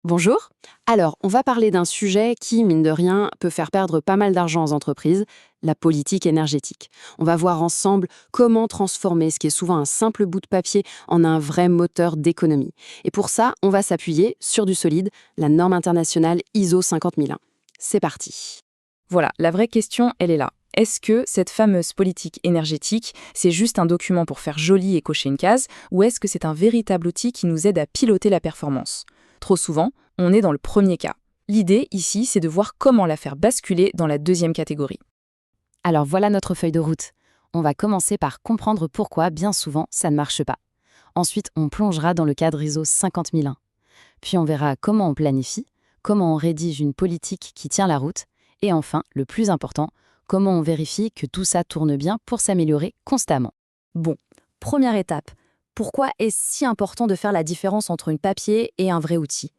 Bonjour. Alors, on va parler d'un sujet qui, mine de rien, peut faire perdre pas mal d'argent aux entreprises, la politique énergétique. On va voir ensemble comment transformer ce qui est souvent un simple bout de papier en un vrai moteur d'économie. Et pour ça, on va s'appuyer sur du solide, la norme internationale ISO 50001. C'est parti. Voilà, la vraie question, elle est là. Est-ce que cette fameuse politique énergétique, c'est juste un document pour faire joli et cocher une case, ou est-ce que c'est un véritable outil qui nous aide à piloter la performance? Trop souvent, on est dans le premier cas. L'idée, ici, c'est de voir comment la faire basculer dans la deuxième catégorie. Alors voilà notre feuille de route. On va commencer par comprendre pourquoi, bien souvent, ça ne marche pas. Ensuite, on plongera dans le cadre ISO 50001. Puis on verra comment on planifie, comment on rédige une politique qui tient la route, et enfin, le plus important, comment on vérifie que tout ça tourne bien pour s'améliorer constamment. Bon, première étape. Pourquoi est-ce si important de faire la différence entre un papier et un vrai outil?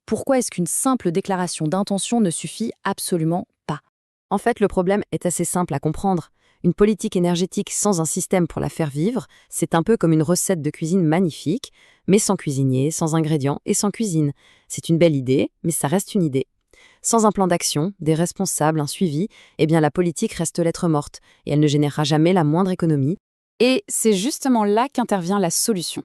Pourquoi est-ce qu'une simple déclaration d'intention ne suffit absolument pas? En fait, le problème est assez simple à comprendre. Une politique énergétique sans un système pour la faire vivre, c'est un peu comme une recette de cuisine magnifique, mais sans cuisinier, sans ingrédients et sans cuisine. C'est une belle idée, mais ça reste une idée. Sans un plan d'action, des responsables, un suivi, eh bien la politique reste lettre morte et elle ne générera jamais la moindre économie. Et c'est justement là qu'intervient la solution.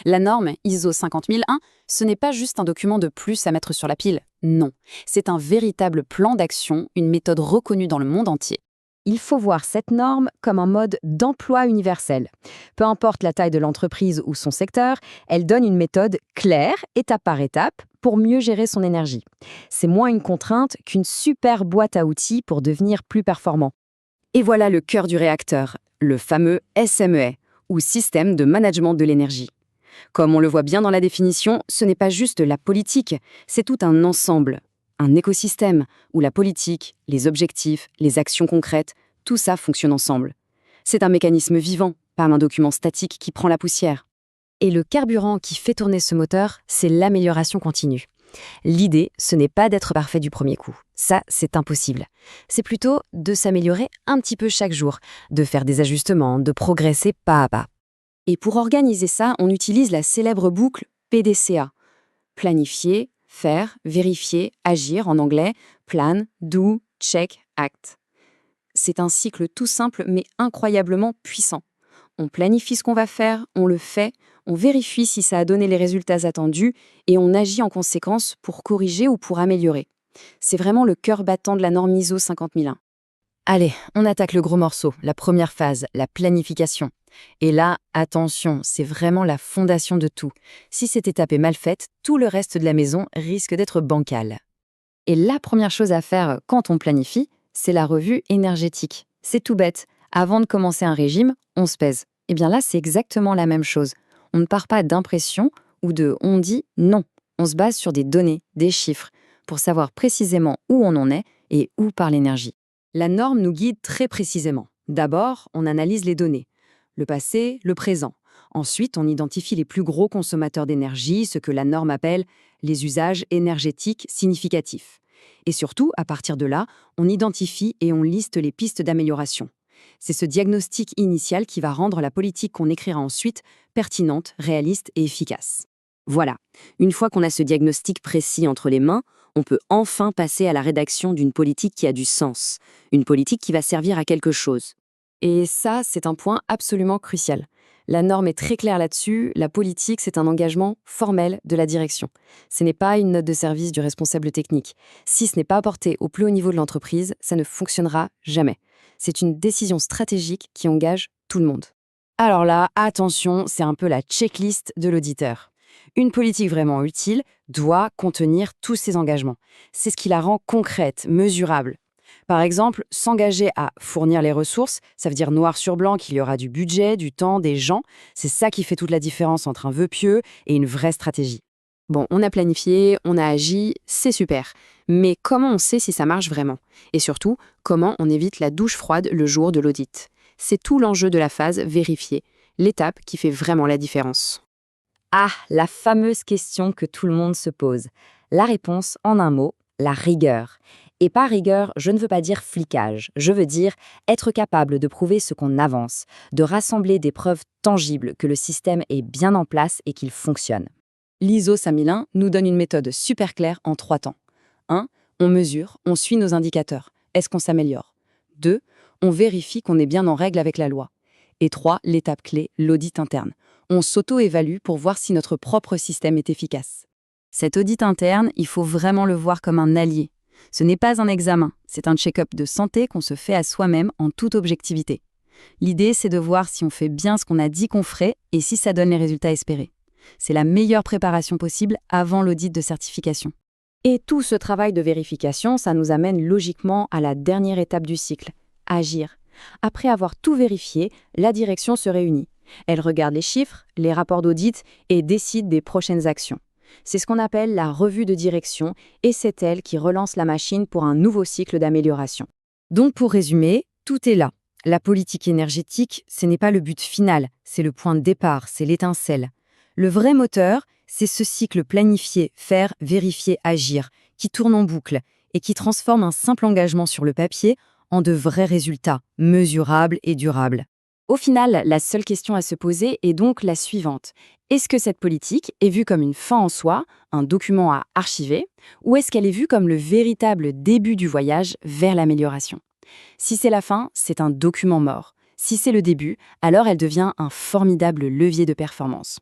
La norme ISO 50001, ce n'est pas juste un document de plus à mettre sur la pile. Non, c'est un véritable plan d'action, une méthode reconnue dans le monde entier. Il faut voir cette norme comme un mode d'emploi universel. Peu importe la taille de l'entreprise ou son secteur, elle donne une méthode claire, étape par étape, pour mieux gérer son énergie. C'est moins une contrainte qu'une super boîte à outils pour devenir plus performant. Et voilà le cœur du réacteur, le fameux SMEA, ou Système de Management de l'énergie. Comme on le voit bien dans la définition, ce n'est pas juste la politique, c'est tout un ensemble, un écosystème où la politique, les objectifs, les actions concrètes, tout ça fonctionne ensemble. C'est un mécanisme vivant, pas un document statique qui prend la poussière. Et le carburant qui fait tourner ce moteur, c'est l'amélioration continue. L'idée, ce n'est pas d'être parfait du premier coup. Ça, c'est impossible. C'est plutôt de s'améliorer un petit peu chaque jour, de faire des ajustements, de progresser pas à pas. Et pour organiser ça, on utilise la célèbre boucle PDCA. Planifier, faire, vérifier, agir en anglais, plan, do, check, act. C'est un cycle tout simple mais incroyablement puissant. On planifie ce qu'on va faire, on le fait, on vérifie si ça a donné les résultats attendus et on agit en conséquence pour corriger ou pour améliorer. C'est vraiment le cœur battant de la norme ISO 50001. Allez, on attaque le gros morceau, la première phase, la planification. Et là, attention, c'est vraiment la fondation de tout. Si cette étape est mal faite, tout le reste de la maison risque d'être bancal. Et la première chose à faire quand on planifie, c'est la revue énergétique. C'est tout bête. Avant de commencer un régime, on se pèse. Et bien là, c'est exactement la même chose. On ne part pas d'impression ou de on dit non. On se base sur des données, des chiffres, pour savoir précisément où on en est et où part l'énergie. La norme nous guide très précisément. D'abord, on analyse les données. Le passé, le présent. Ensuite, on identifie les plus gros consommateurs d'énergie, ce que la norme appelle les usages énergétiques significatifs. Et surtout, à partir de là, on identifie et on liste les pistes d'amélioration. C'est ce diagnostic initial qui va rendre la politique qu'on écrira ensuite pertinente, réaliste et efficace. Voilà, une fois qu'on a ce diagnostic précis entre les mains, on peut enfin passer à la rédaction d'une politique qui a du sens, une politique qui va servir à quelque chose. Et ça, c'est un point absolument crucial. La norme est très claire là-dessus, la politique, c'est un engagement formel de la direction. Ce n'est pas une note de service du responsable technique. Si ce n'est pas apporté au plus haut niveau de l'entreprise, ça ne fonctionnera jamais. C'est une décision stratégique qui engage tout le monde. Alors là, attention, c'est un peu la checklist de l'auditeur. Une politique vraiment utile doit contenir tous ces engagements. C'est ce qui la rend concrète, mesurable. Par exemple, s'engager à fournir les ressources, ça veut dire noir sur blanc qu'il y aura du budget, du temps, des gens. C'est ça qui fait toute la différence entre un vœu pieux et une vraie stratégie. Bon, on a planifié, on a agi, c'est super. Mais comment on sait si ça marche vraiment? Et surtout, comment on évite la douche froide le jour de l'audit? C'est tout l'enjeu de la phase vérifier, l'étape qui fait vraiment la différence. Ah, la fameuse question que tout le monde se pose. La réponse, en un mot, la rigueur. Et par rigueur, je ne veux pas dire flicage, je veux dire être capable de prouver ce qu'on avance, de rassembler des preuves tangibles que le système est bien en place et qu'il fonctionne. L'ISO 5001 nous donne une méthode super claire en 3 temps. 1. On mesure, on suit nos indicateurs. Est-ce qu'on s'améliore? 2. On vérifie qu'on est bien en règle avec la loi. Et 3. L'étape clé, l'audit interne. On s'auto-évalue pour voir si notre propre système est efficace. Cet audit interne, il faut vraiment le voir comme un allié. Ce n'est pas un examen, c'est un check-up de santé qu'on se fait à soi-même en toute objectivité. L'idée, c'est de voir si on fait bien ce qu'on a dit qu'on ferait et si ça donne les résultats espérés. C'est la meilleure préparation possible avant l'audit de certification. Et tout ce travail de vérification, ça nous amène logiquement à la dernière étape du cycle, agir. Après avoir tout vérifié, la direction se réunit. Elle regarde les chiffres, les rapports d'audit et décide des prochaines actions. C'est ce qu'on appelle la revue de direction et c'est elle qui relance la machine pour un nouveau cycle d'amélioration. Donc pour résumer, tout est là. La politique énergétique, ce n'est pas le but final, c'est le point de départ, c'est l'étincelle. Le vrai moteur, c'est ce cycle planifié, faire, vérifier, agir, qui tourne en boucle et qui transforme un simple engagement sur le papier en de vrais résultats, mesurables et durables. Au final, la seule question à se poser est donc la suivante. Est-ce que cette politique est vue comme une fin en soi, un document à archiver, ou est-ce qu'elle est vue comme le véritable début du voyage vers l'amélioration? Si c'est la fin, c'est un document mort. Si c'est le début, alors elle devient un formidable levier de performance.